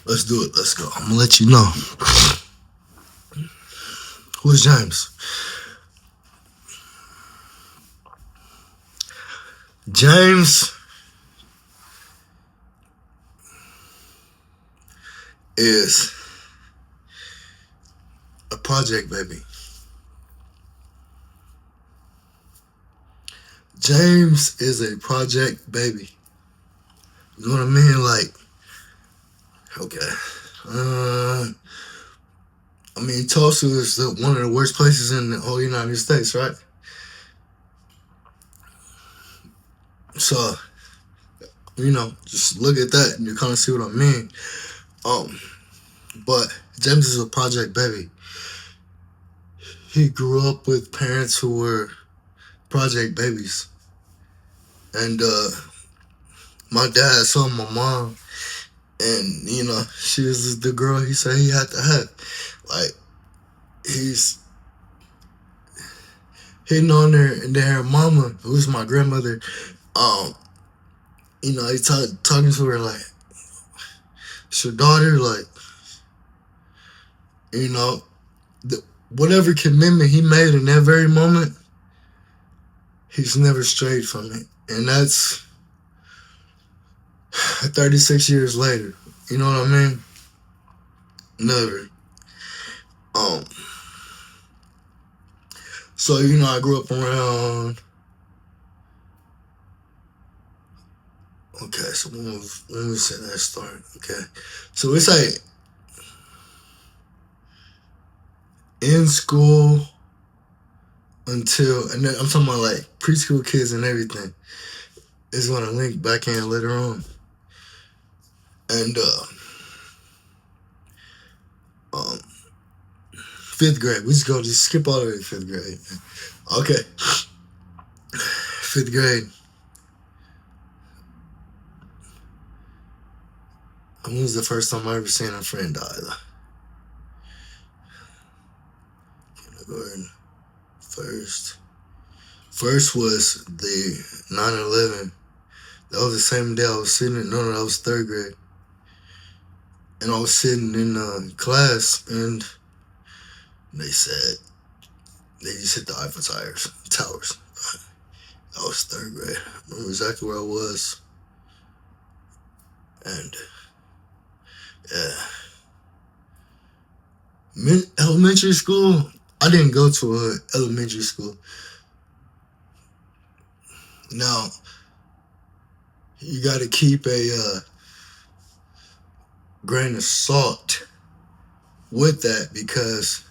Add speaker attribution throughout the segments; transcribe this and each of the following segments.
Speaker 1: Let's do it. Let's go. I'm gonna let you know. Who's James? James is a project baby. James is a project baby. You know what I mean? Like, okay. I mean, Tulsa is one of the worst places in the whole United States, right? So, just look at that and you kind of see what I mean. But James is a project baby. He grew up with parents who were project babies. And my dad saw my mom, and she was the girl he said he had to have. Like, he's hitting on her, and then her mama, who's my grandmother, he talking to her like, it's your daughter, like, whatever commitment he made in that very moment, he's never strayed from it. And that's 36 years later. You know what I mean? Never. So, I grew up around. Okay, so when we say that start, okay. So it's like in school until, and then I'm talking about like preschool kids and everything. It's gonna link back in later on. And fifth grade. We just skip all the way to fifth grade. Okay. Fifth grade. When was the first time I ever seen a friend die? Kindergarten. First was the 9/11. That was the same day I was sitting in, no, that was third grade. And I was sitting in class, and they said they just hit the Eiffel Towers. I was third grade. I remember exactly where I was. And yeah. Elementary school, I didn't go to an elementary school. Now, you got to keep a grain of salt with that, because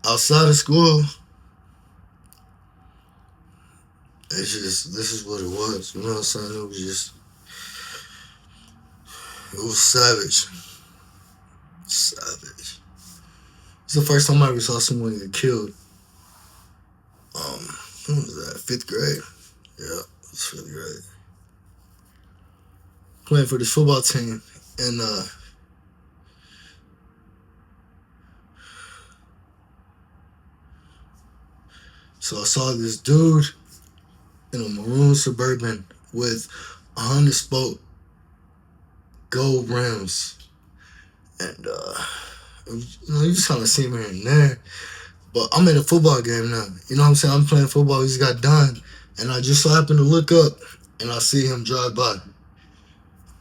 Speaker 1: outside of school, this is what it was. You know what I'm saying? It was savage. Savage. It's the first time I ever saw someone get killed. When was that? Fifth grade. Yeah, it was fifth grade. Playing for this football team, and so I saw this dude in a maroon Suburban with 100 spoke gold rims, and you just kind of see him here and there. But I'm in a football game now. You know what I'm saying? I'm playing football. He just got done, and I just so happened to look up, and I see him drive by,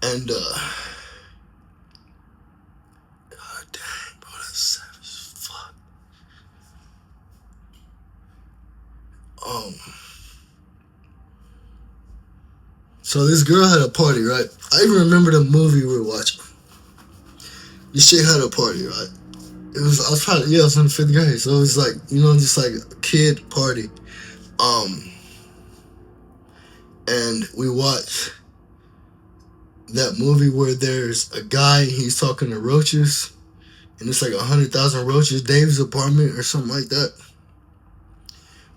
Speaker 1: and god dang, bro, that's savage as fuck. So this girl had a party, right? I even remember the movie we were watching. This chick had a party, right? I was in fifth grade, so it was like, just like a kid party. And we watched that movie where there's a guy, he's talking to roaches, and it's like 100,000 roaches, Dave's apartment or something like that.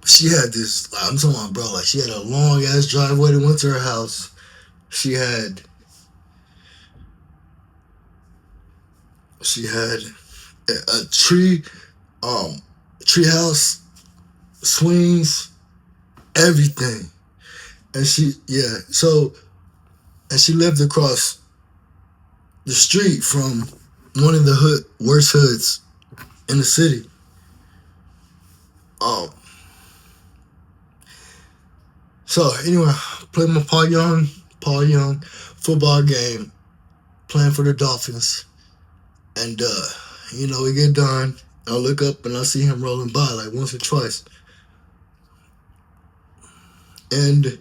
Speaker 1: She had this, I'm talking about, bro, like, she had a long ass driveway that went to her house. She had a tree house, swings, everything. And so and she lived across the street from one of the worst hoods in the city. Um, so anyway, played my Paul Young football game, playing for the Dolphins, and we get done. I look up and I see him rolling by like once or twice, and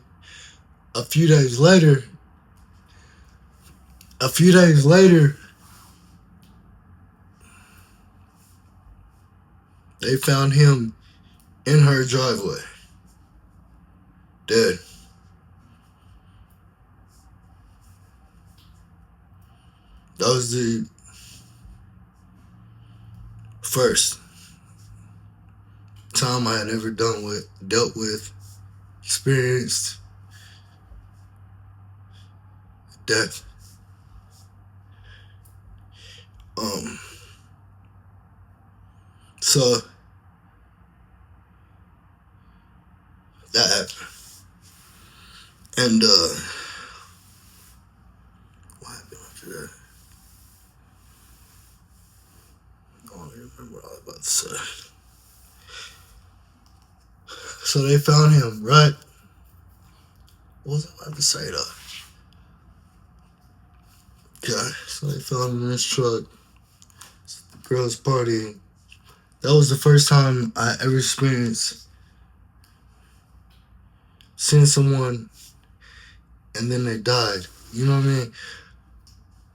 Speaker 1: a few days later, they found him in her driveway, dead. That was the first time I had ever dealt with, experienced death. So that happened. And what happened after that? I don't even remember what I was about to say. So they found him, right? What was I about to say though? Okay, so they found him in his truck. The girls partying. That was the first time I ever experienced seeing someone and then they died. You know what I mean?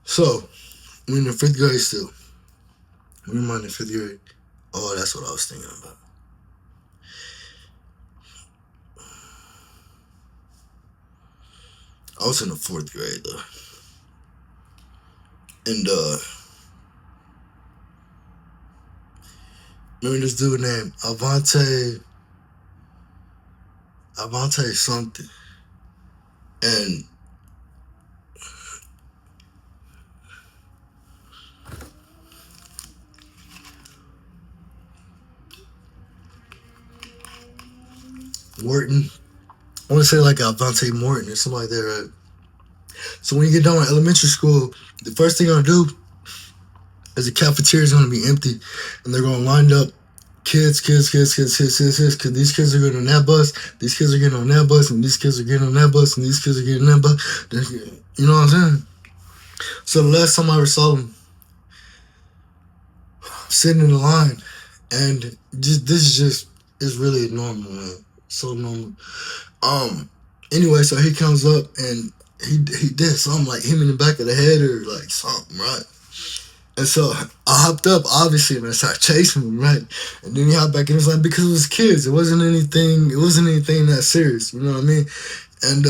Speaker 1: So, we're in the 5th grade still. We're in the 5th grade. Oh, that's what I was thinking about. I was in the 4th grade though. And remember this dude named Avante something. And Morton. I want to say like Avante Morton or something like that, right? So when you get done with elementary school, the first thing you're gonna do is the cafeteria is gonna be empty, and they're gonna line up kids, because these kids are getting on that bus, these kids are getting on that bus, and these kids are getting on that bus, and these kids are getting on that bus. You know what I'm saying? So the last time I ever saw them sitting in the line, and it's really normal, man. So normal. Anyway, so he comes up and he did something like him in the back of the head or like something, right? And so I hopped up, obviously, and I started chasing him, right? And then he hopped back in his line because it was kids. It wasn't anything that serious, you know what I mean? And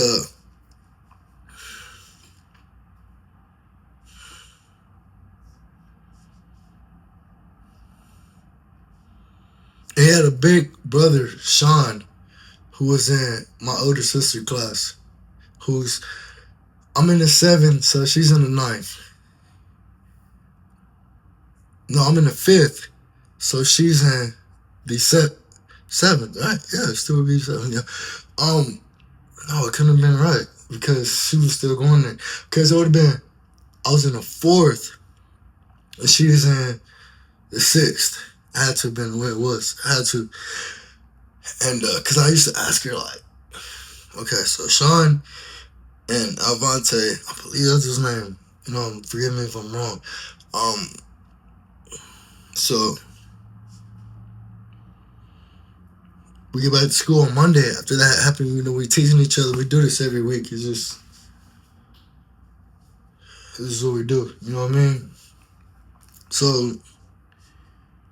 Speaker 1: he had a big brother, Sean, who was in my older sister class, I'm in the 7th, so she's in the 9th. No, I'm in the 5th, so she's in the 7th, right? Yeah, it still would be 7th, yeah. No, it couldn't have been right, because she was still going there. Because it would have been, I was in the 4th, and she was in the 6th. I had to have been the way it was. I had to. And, because I used to ask her, like, okay, so Sean and Avante, I believe that's his name. Forgive me if I'm wrong. So we get back to school on Monday. After that happened, we teasing each other. We do this every week. This is what we do. You know what I mean? So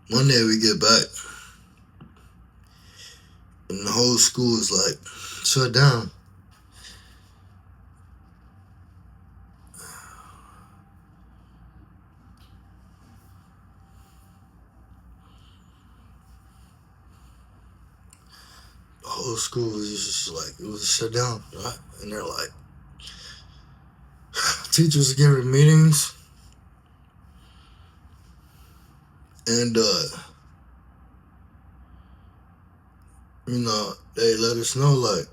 Speaker 1: Monday we get back, and the whole school is like shut down. The whole school was just like, it was shut down, right? And they're like, teachers are giving meetings, and they let us know, like,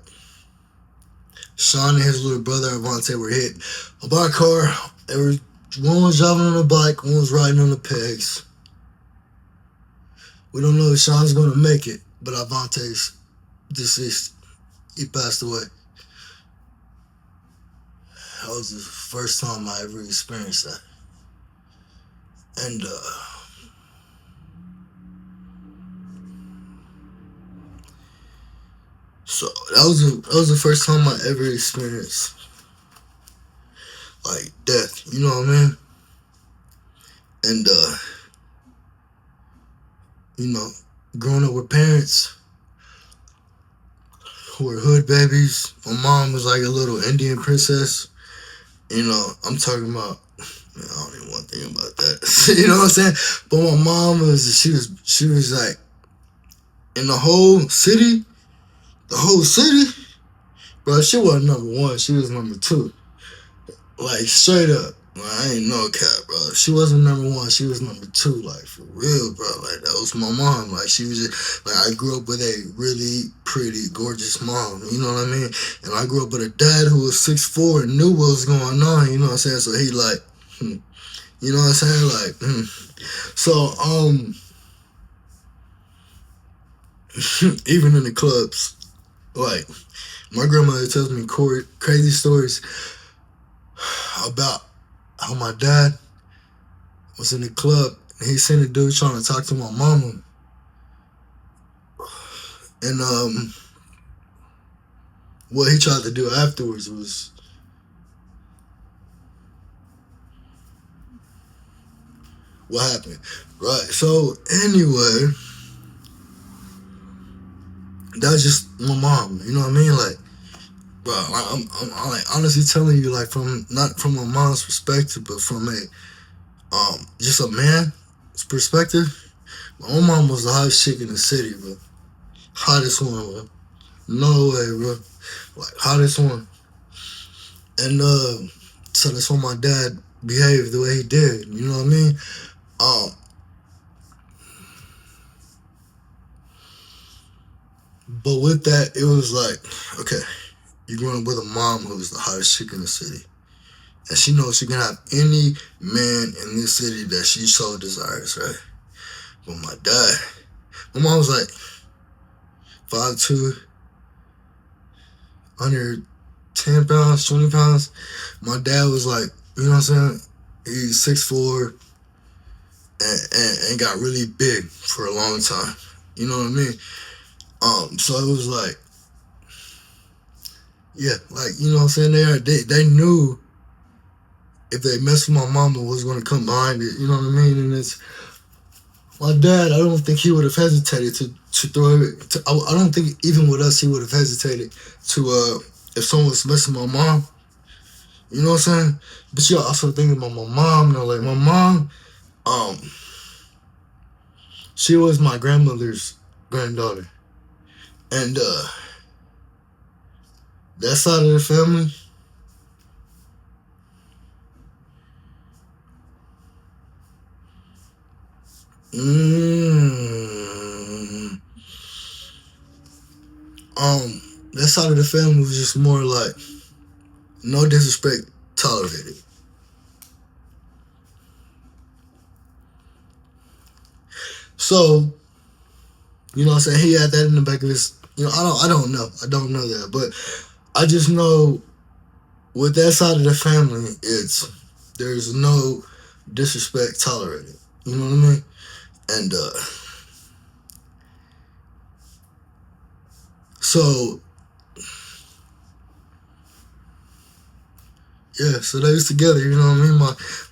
Speaker 1: Sean and his little brother Avante were hit by a car. One was driving on a bike, one was riding on the pegs. We don't know if Sean's gonna make it, but Avante's deceased. He passed away. That was the first time I ever experienced that. And so that was the first time I ever experienced like death. You know what I mean? And you know, growing up with parents who were hood babies. My mom was like a little Indian princess. You know, I'm talking about. Man, I don't even want to think about that. You know what I'm saying? But my mom she was like in the whole city, bro. She wasn't number one. She was number two. Like straight up. Like, I ain't no cap, bro. She wasn't number one. She was number two. Like for real, bro. Like that was my mom. Like she was just like I grew up with a really pretty, gorgeous mom. You know what I mean? And I grew up with a dad who was 6'4" and knew what was going on. You know what I'm saying? So he like, you know what I'm saying? Like, so even in the clubs, like my grandmother tells me crazy stories about how my dad was in the club and he seen a dude trying to talk to my mama. And what he tried to do afterwards was what happened. Right. So anyway, that's just my mom. You know what I mean? Like, bro, I'm like honestly telling you, like from not from my mom's perspective, but from a just a man's perspective. My own mom was the hottest chick in the city, bro. Hottest one, bro. No way, bro. Like hottest one. And so that's why my dad behaved the way he did. You know what I mean? But with that, it was like, okay, you're growing up with a mom who was the hottest chick in the city. And she knows she can have any man in this city that she so desires, right? But my mom was like 5'2", 110 pounds, 20 pounds. My dad was like, you know what I'm saying? He's 6'4" and got really big for a long time. You know what I mean? So it was like, yeah, like, you know what I'm saying? They knew if they messed with my mama, was going to come behind it. You know what I mean? And it's my dad. I don't think he would have hesitated to throw it. I don't think even with us he would have hesitated to if someone was messing with my mom. You know what I'm saying? But you also thinking about my mom. Though, like my mom, she was my grandmother's granddaughter, and that side of the family. That side of the family was just more like no disrespect tolerated. So, you know what I'm saying? He had that in the back of his, you know, I don't know that, but I just know with that side of the family, there's no disrespect tolerated. You know what I mean? And so yeah, so they was together. You know what I mean?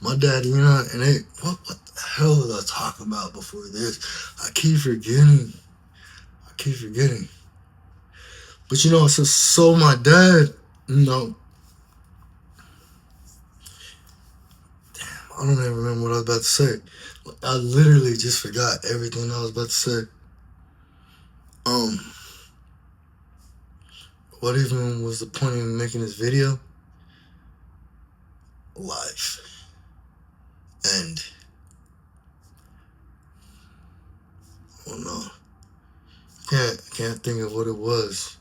Speaker 1: My daddy, you know, and they what the hell was I talking about before this? I keep forgetting. But you know, so my dad, you know, I don't even remember what I was about to say. I literally just forgot everything I was about to say. What even was the point of making this video? Life. And I don't know. Can't think of what it was.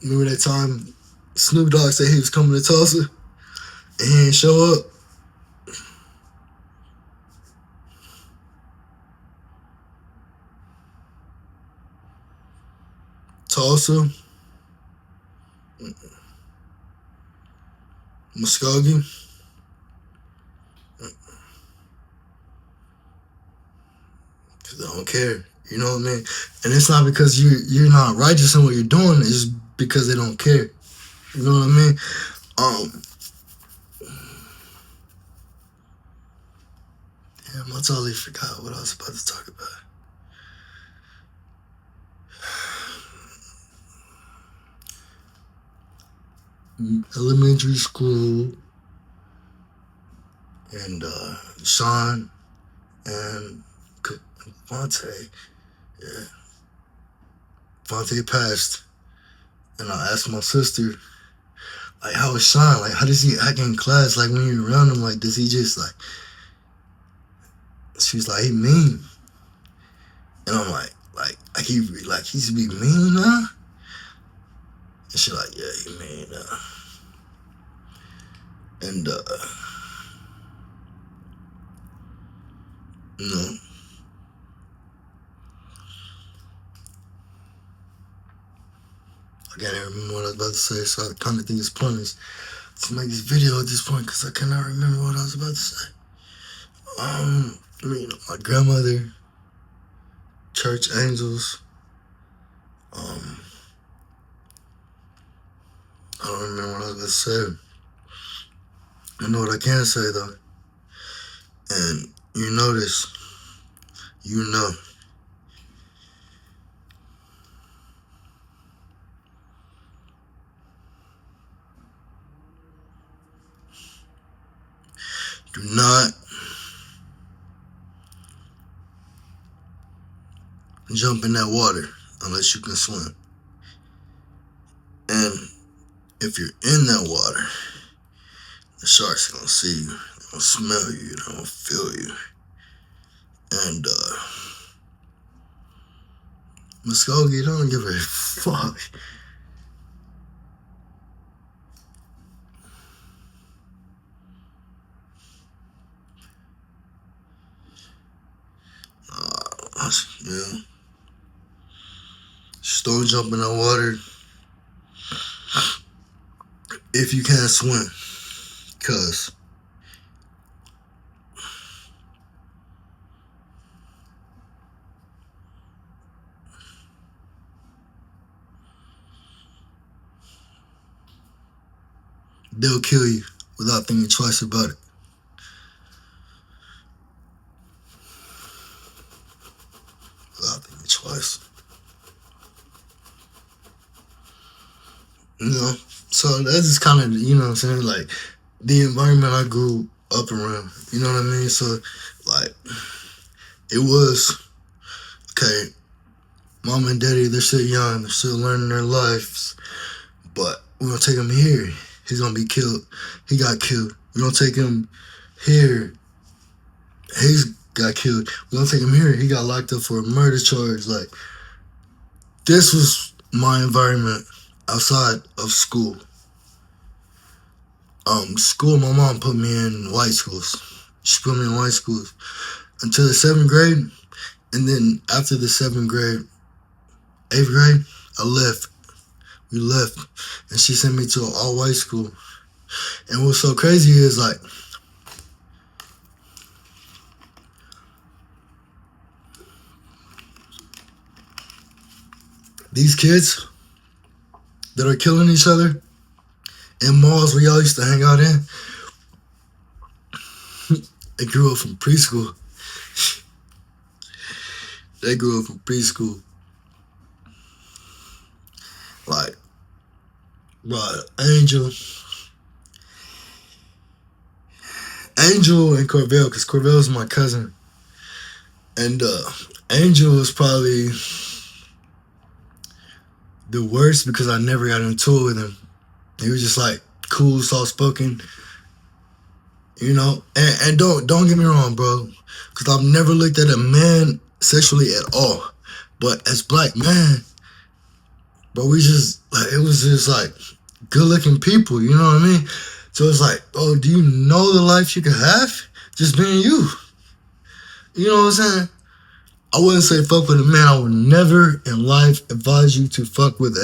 Speaker 1: Remember that time Snoop Dogg said he was coming to Tulsa and he didn't show up? Tulsa, Muskogee. Cause they don't care. You know what I mean? And it's not because you're not righteous in what you're doing. It's because they don't care. You know what I mean? Damn, I totally forgot what I was about to talk about. Elementary school, and Sean and Vontae. Yeah, Vontae passed, and I asked my sister, like, how is Sean? Like, how does he act in class? Like, when you're around him, like, does he just like? She's like, he mean, and I'm like he's be mean, huh? And she's like, yeah, he mean, and you know. I can't remember what I was about to say, so I kind of think it's pointless to make this video at this point because I cannot remember what I was about to say. My grandmother, church angels. I don't remember what I was about to say. I know what I can say though, and you know this. You know. Do not jump in that water unless you can swim. And if you're in that water, the sharks are gonna see you, they're gonna smell you, they're gonna feel you. And Muskogee don't give a fuck. Yeah. Just don't jump in that water if you can't swim, cause they'll kill you without thinking twice about it. Without thinking twice. You know? So that's just kind of, you know what I'm saying, like, the environment I grew up around. You know what I mean? So, like, it was, okay, mom and daddy, they're still young, they're still learning their lives, but we're gonna take him here. He's gonna be killed. He got killed. We're gonna take him here. He's got killed. We're gonna take him here. He got locked up for a murder charge. Like, this was my environment outside of school. School, my mom put me in white schools. She put me in white schools until the 7th grade. And then after the 7th grade, 8th grade, I left. We left. And she sent me to an all-white school. And what's so crazy is, like, these kids that are killing each other in malls we all used to hang out in, they grew up from preschool. They grew up from preschool. Like, bro, Angel and Corvell, because Corvell's my cousin. And Angel was probably the worst because I never got into it with him. He was just like cool, soft spoken, you know. And don't get me wrong, bro, because I've never looked at a man sexually at all. But as black man, But we just like it was just like good looking people, you know what I mean? So it's like, oh, do you know the life you could have just being you? You know what I'm saying? I wouldn't say fuck with a man. I would never in life advise you to fuck with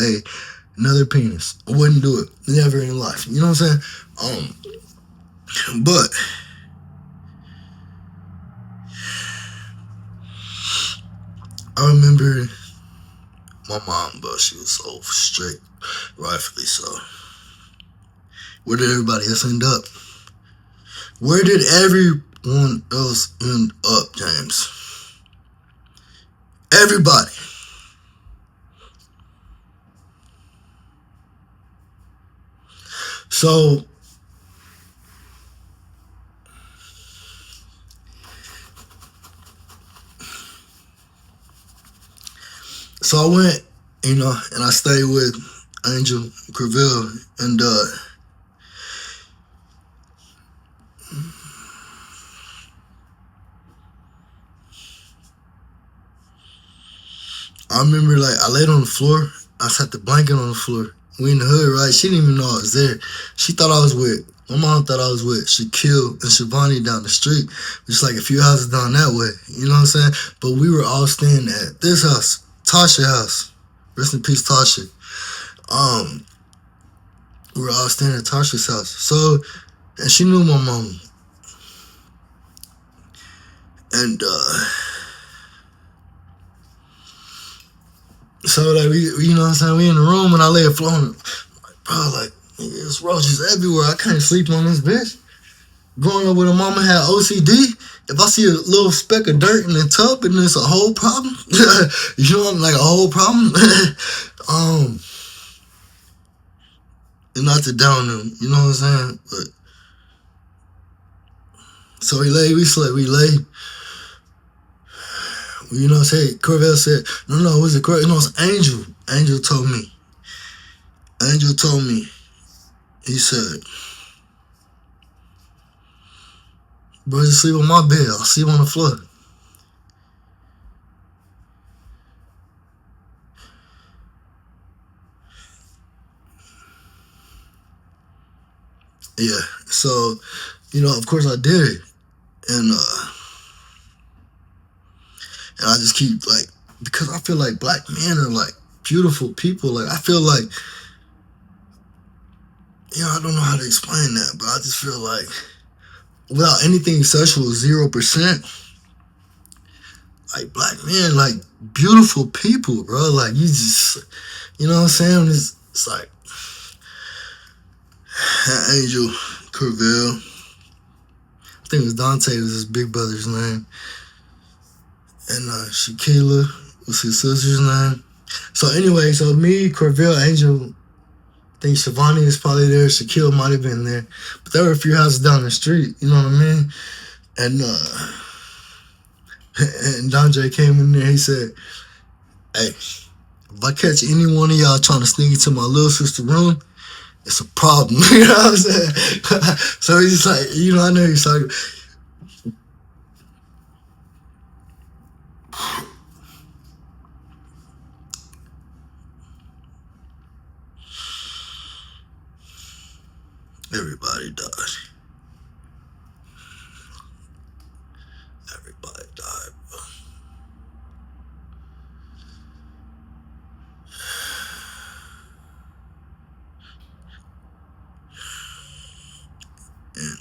Speaker 1: another penis. I wouldn't do it. Never in life. You know what I'm saying? But I remember my mom, bro, she was so strict, rightfully so. Where did everybody else end up? Where did everyone else end up, James? Everybody. So I went, and I stayed with Angel Creville, and I remember like I laid on the floor. I sat the blanket on the floor. We in the hood, right? She didn't even know I was there. She thought I was with. My mom thought I was with Shaquille and Shivani down the street, just like a few houses down that way. You know what I'm saying? But we were all staying at this house, Tasha house. Rest in peace, Tasha. We were all staying at Tasha's house. So, and she knew my mom. And so like we you know what I'm saying, we in the room and I lay a floor. Like, bro, like nigga, there's roaches everywhere. I can't sleep on this bitch. Growing up with a mama had OCD. If I see a little speck of dirt in the tub and it's a whole problem, you know, like a whole problem. And not to down them, you know what I'm saying? But so we slept, we lay. You know what I'm saying? Corvell said, no, was it Corvell? No, it's Angel. Angel told me. He said, bro, just sleep on my bed. I'll sleep on the floor. Yeah. So, of course I did it. And I just keep like, because I feel like black men are like beautiful people. Like I feel like, I don't know how to explain that, but I just feel like without anything sexual, 0%, like black men, like beautiful people, bro. Like you just, you know what I'm saying? It's like Angel Corville. I think it was Dante was his big brother's name. And Shaquila was his sister's name. So anyway, so me, Corville, Angel, I think Shivani is probably there. Shaquille might have been there. But there were a few houses down the street, you know what I mean? And and Dante came in there, he said, hey, if I catch any one of y'all trying to sneak into my little sister's room, it's a problem. You know what I'm saying? So he's just like, I know he's talking. Everybody died. Everybody died, bro. And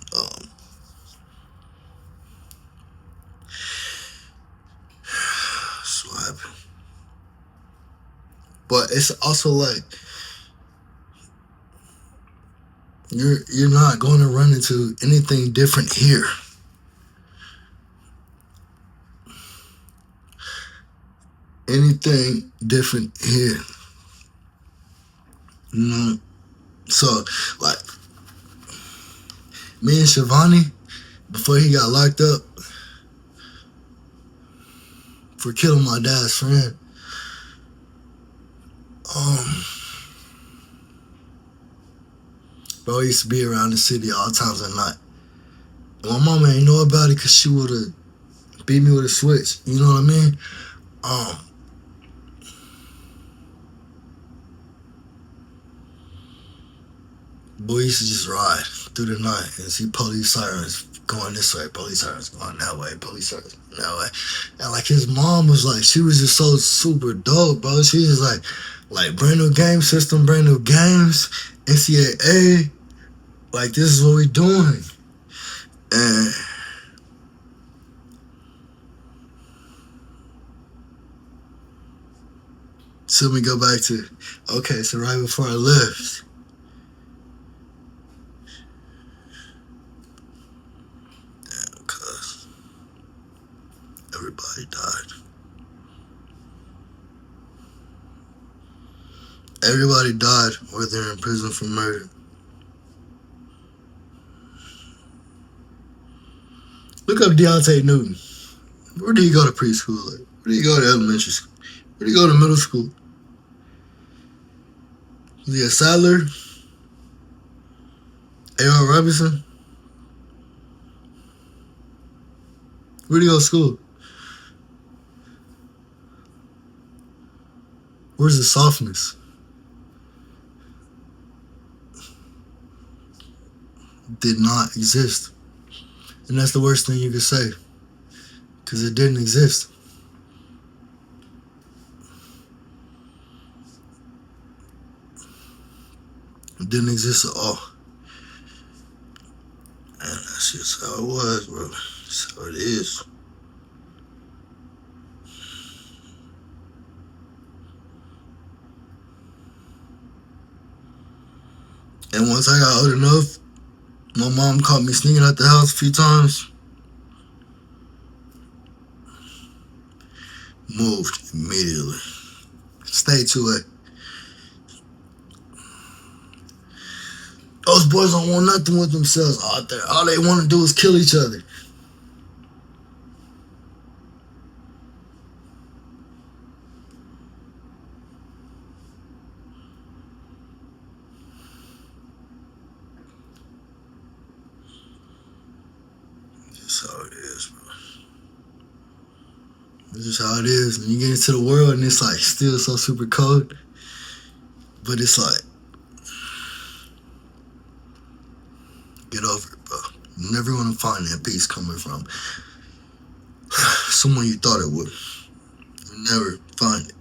Speaker 1: that's what happened. But it's also like you're not going to run into anything different here. Anything different here. So like me and Shivani, before he got locked up for killing my dad's friend, bro, I used to be around the city all times of night. And my mama ain't know about it because she would have beat me with a switch. You know what I mean? Boy used to just ride through the night and see police sirens going this way, police sirens going that way, police sirens going that way. And like his mom was like, she was just so super dope, bro. She was just like brand new game system, brand new games, NCAA. Like this is what we doing. And so we go back to, okay, so right before I left, cause everybody died. Everybody died or they're in prison for murder. Look up Deontay Newton. Where did he go to preschool? Like, where did he go to elementary school? Where did he go to middle school? Was he a Sadler? A.R. Robinson? Where did he go to school? Where's the softness? Did not exist. And that's the worst thing you could say. Because it didn't exist. It didn't exist at all. And that's just how it was, bro. That's how it is. And once I got old enough, my mom caught me sneaking out the house a few times. Moved immediately. Stayed to it. Those boys don't want nothing with themselves out there. All they want to do is kill each other. That's how it is, bro. This is how it is. When you get into the world and it's like still so super cold. But it's like, get over it, bro. You never want to find that peace coming from someone you thought it would. You never find it.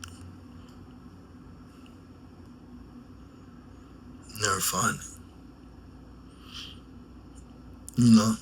Speaker 1: Never find it. You know?